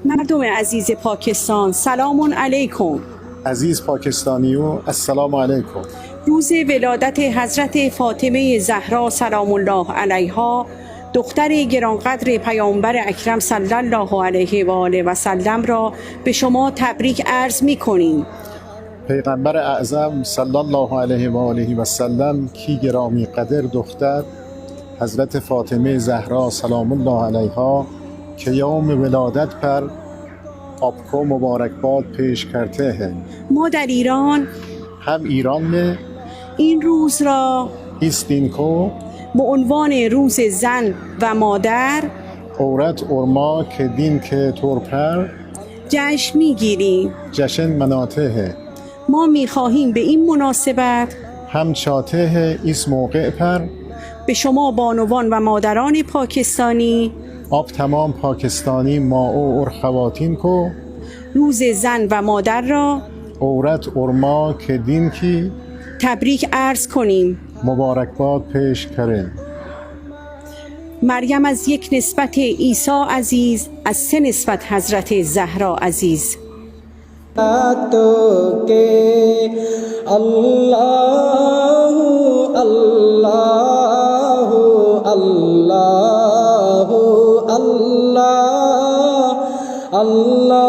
مردم عزیز پاکستان سلام علیکم. عزیز پاکستانیو السلام علیکم. روز ولادت حضرت فاطمه زهرا سلام الله علیها، دختر گرانقدر پیامبر اکرم صلی الله علیه و آله و سلم را به شما تبریک عرض می‌کنیم. پیغمبر اعظم صلی الله علیه و آله و سلم کی گرامی قدر دختر حضرت فاطمه زهرا سلام الله علیها که یوم ولادت پر आपको मुबारकबाद पेश करते हैं. ما در ایران هم ایران में این روز را इस दिन को به عنوان روز زن و مادر عورت और माँ के दिन के तौर पर جشن می‌گیریم. जश्न मनाते हैं. ما می‌خواهیم به این مناسبت हम चाहते हैं इस मौके पर به شما بانوان و مادران پاکستانی आप तमाम पाकिस्तानी माओ और ख़वातीन को روز زن و مادر را औरत और माँ के दिन की تبریک عرض کنیم. मुबारकबाद पेश करें. مریم از یک نسبت عیسی عزیز، از سه نسبت حضرت زهرا عزیز. تو کے اللہ اللہ اللہ اللہ اللہ